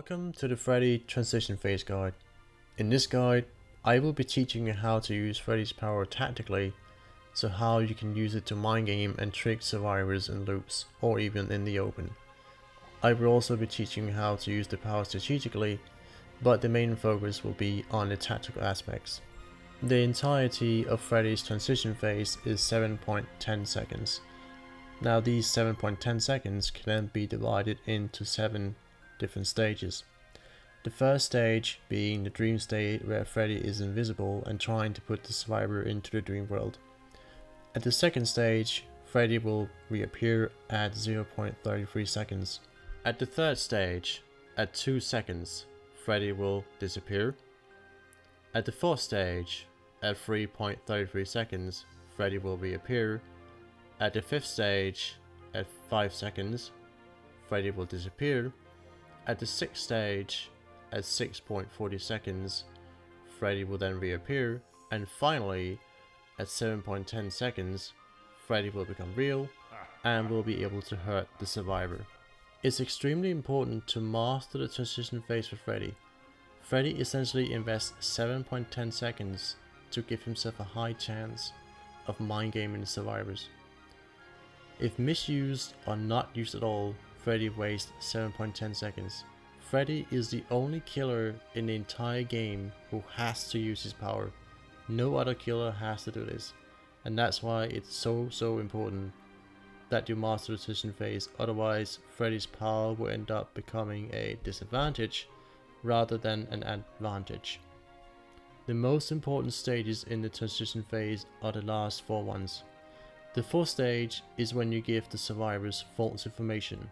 Welcome to the Freddy Transition Phase Guide. In this guide, I will be teaching you how to use Freddy's power tactically, so how you can use it to mind game and trick survivors in loops, or even in the open. I will also be teaching you how to use the power strategically, but the main focus will be on the tactical aspects. The entirety of Freddy's transition phase is 7.10 seconds. Now these 7.10 seconds can then be divided into 7 different stages. The first stage being the dream state where Freddy is invisible and trying to put the survivor into the dream world. At the second stage, Freddy will reappear at 0.33 seconds. At the third stage, at 2 seconds, Freddy will disappear. At the fourth stage, at 3.33 seconds, Freddy will reappear. At the fifth stage, at 5 seconds, Freddy will disappear. At the sixth stage, at 6.40 seconds, Freddy will then reappear. And finally, at 7.10 seconds, Freddy will become real and will be able to hurt the survivor. It's extremely important to master the transition phase for Freddy. Freddy essentially invests 7.10 seconds to give himself a high chance of mind gaming the survivors. If misused or not used at all, Freddy wastes 7.10 seconds. Freddy is the only killer in the entire game who has to use his power. No other killer has to do this, and that's why it's so important that you master the transition phase. Otherwise, Freddy's power will end up becoming a disadvantage rather than an advantage. The most important stages in the transition phase are the last 4 ones. The fourth stage is when you give the survivors false information.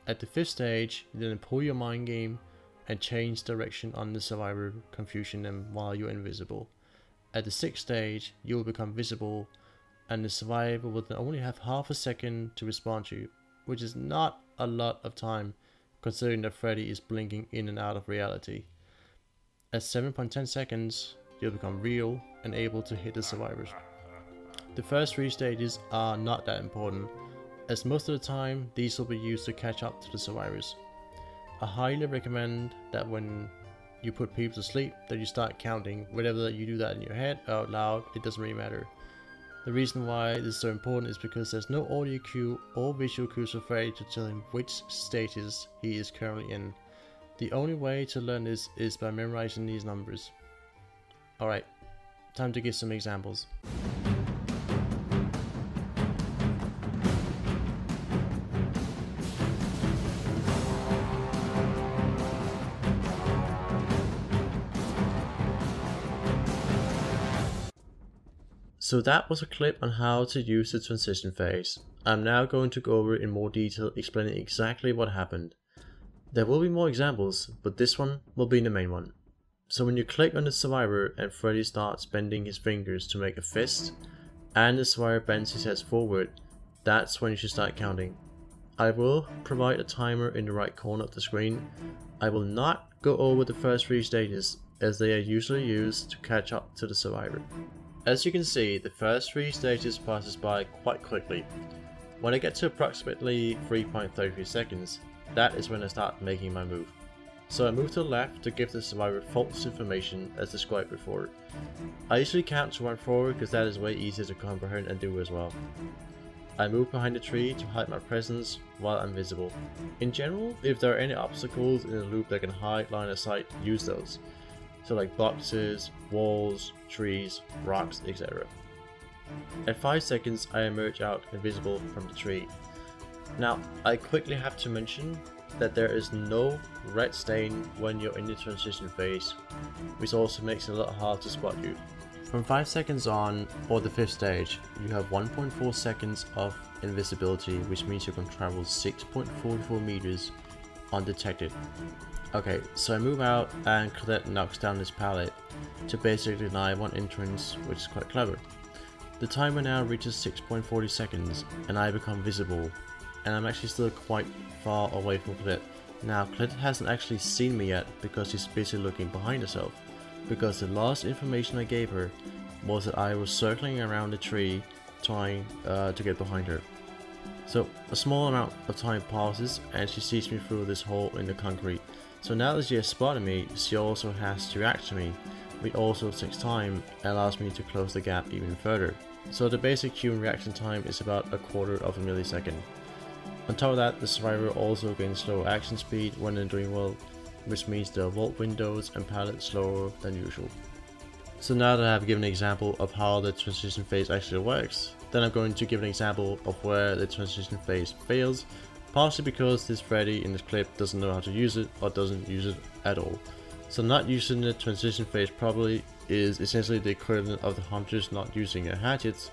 At the fifth stage, you then pull your mind game and change direction on the survivor, confusing them while you're invisible. At the sixth stage, you will become visible and the survivor will then only have half a second to respond to you, which is not a lot of time considering that Freddy is blinking in and out of reality. At 7.10 seconds, you'll become real and able to hit the survivors. The first 3 stages are not that important, as most of the time these will be used to catch up to the survivors. I highly recommend that when you put people to sleep that you start counting, whether you do that in your head or out loud, it doesn't really matter. The reason why this is so important is because there's no audio cue or visual cues for Freddy to tell him which stages he is currently in. The only way to learn this is by memorizing these numbers. Alright, time to give some examples. So that was a clip on how to use the transition phase. I'm now going to go over it in more detail, explaining exactly what happened. There will be more examples, but this one will be the main one. So when you click on the survivor and Freddy starts bending his fingers to make a fist, and the survivor bends his head forward, that's when you should start counting. I will provide a timer in the right corner of the screen. I will not go over the first 3 stages, as they are usually used to catch up to the survivor. As you can see, the first 3 stages passes by quite quickly. When I get to approximately 3.33 seconds, that is when I start making my move. So I move to the left to give the survivor false information as described before. I usually count to 1 forward because that is way easier to comprehend and do as well. I move behind the tree to hide my presence while I'm visible. In general, if there are any obstacles in the loop that can hide line of sight, use those. So like boxes, walls, trees, rocks, etc. At 5 seconds I emerge out invisible from the tree. Now I quickly have to mention that there is no red stain when you're in the transition phase, which also makes it a lot harder to spot you. From 5 seconds on, or the 5th stage, you have 1.4 seconds of invisibility, which means you can travel 6.44 meters undetected. Okay, so I move out and Colette knocks down this pallet to basically deny 1 entrance, which is quite clever. The timer now reaches 6.40 seconds and I become visible, and I'm actually still quite far away from Colette. Now Colette hasn't actually seen me yet because she's busy looking behind herself, because the last information I gave her was that I was circling around the tree trying to get behind her. So a small amount of time passes and she sees me through this hole in the concrete. So now that she has spotted me, she also has to react to me, which also takes time and allows me to close the gap even further. So the basic human reaction time is about 1/4 of a millisecond. On top of that, the survivor also gains slower action speed when in dream world, which means the vault windows and pallet slower than usual. So now that I have given an example of how the transition phase actually works, then I'm going to give an example of where the transition phase fails, partially because this Freddy in this clip doesn't know how to use it or doesn't use it at all. So not using the transition phase properly is essentially the equivalent of the hunters not using their hatchets,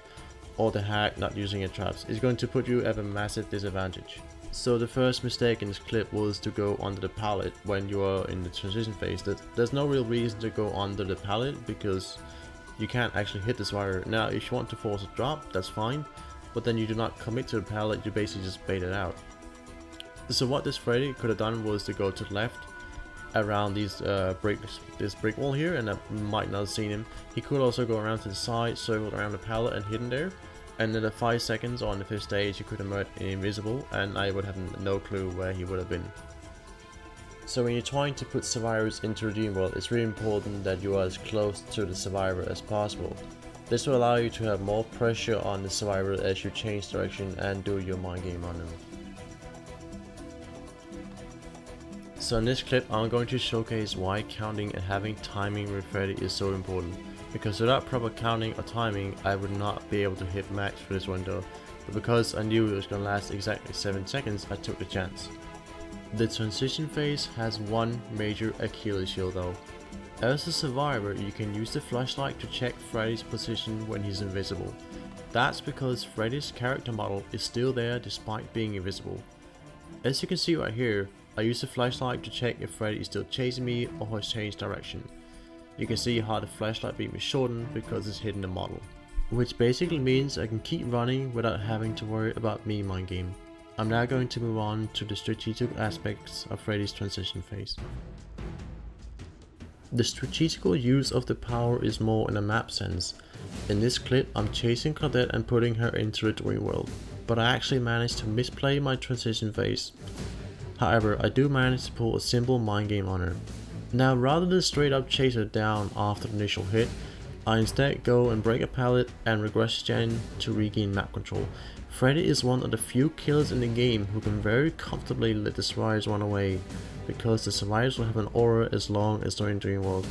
or the hack not using their traps. It's going to put you at a massive disadvantage. So the first mistake in this clip was to go under the pallet when you are in the transition phase. There's no real reason to go under the pallet because you can't actually hit the survivor. Now if you want to force a drop, that's fine, but then you do not commit to the pallet, you basically just bait it out. So what this Freddy could have done was to go to the left around these this brick wall here, and I might not have seen him. He could also go around to the side, circle around the pallet and hidden there. And in the 5 seconds on the 5th stage he could emerge invisible and I would have no clue where he would have been. So when you're trying to put survivors into a dream world, it's really important that you are as close to the survivor as possible. This will allow you to have more pressure on the survivor as you change direction and do your mind game on them. So in this clip I'm going to showcase why counting and having timing with Freddy is so important. Because without proper counting or timing, I would not be able to hit max for this window, but because I knew it was going to last exactly 7 seconds, I took the chance. The transition phase has one major Achilles heel though. As a survivor, you can use the flashlight to check Freddy's position when he's invisible. That's because Freddy's character model is still there despite being invisible. As you can see right here, I use the flashlight to check if Freddy is still chasing me or has changed direction. You can see how the flashlight beam is shortened because it's hidden the model. Which basically means I can keep running without having to worry about me mind game. I'm now going to move on to the strategic aspects of Freddy's transition phase. The strategical use of the power is more in a map sense. In this clip I'm chasing Claudette and putting her into the dream world, but I actually managed to misplay my transition phase. However, I do manage to pull a simple mind game on her. Now rather than straight up chase her down after the initial hit, I instead go and break a pallet and regress gen to regain map control. Freddy is one of the few killers in the game who can very comfortably let the survivors run away, because the survivors will have an aura as long as they're in dream world.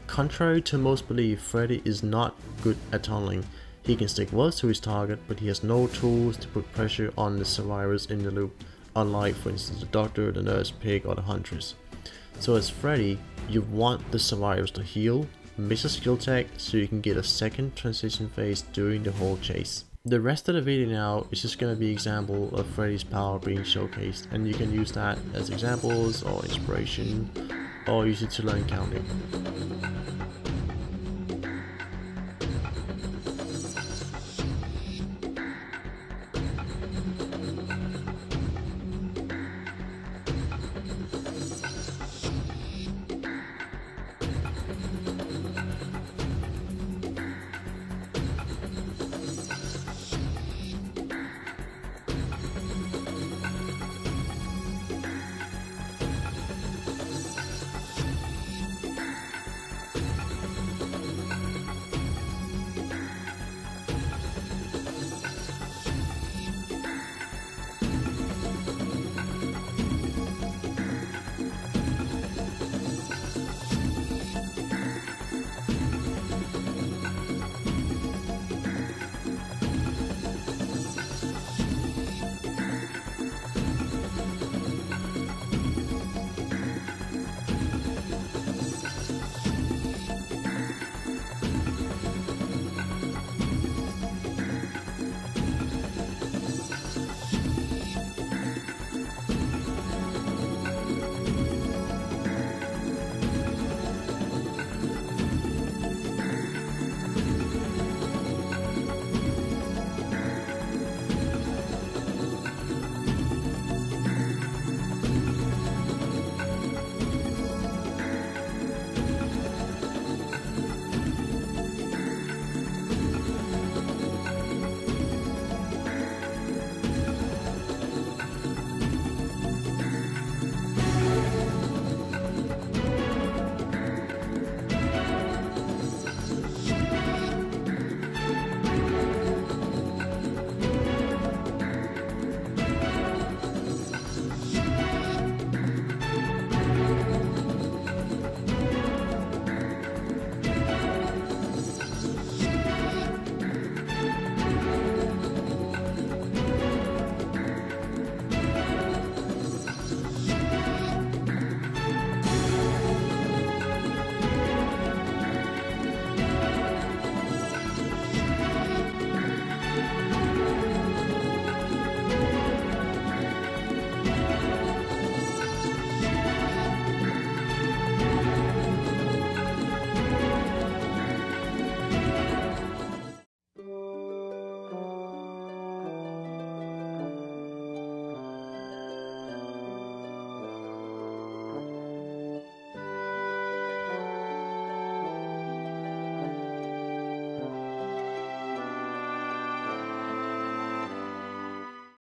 Contrary to most belief, Freddy is not good at tunneling. He can stick well to his target, but he has no tools to put pressure on the survivors in the loop, unlike for instance the doctor, the nurse, pig or the huntress. So as Freddy, you want the survivors to heal, miss a skill tag so you can get a second transition phase during the whole chase. The rest of the video now is just going to be an example of Freddy's power being showcased, and you can use that as examples or inspiration or use it to learn counting.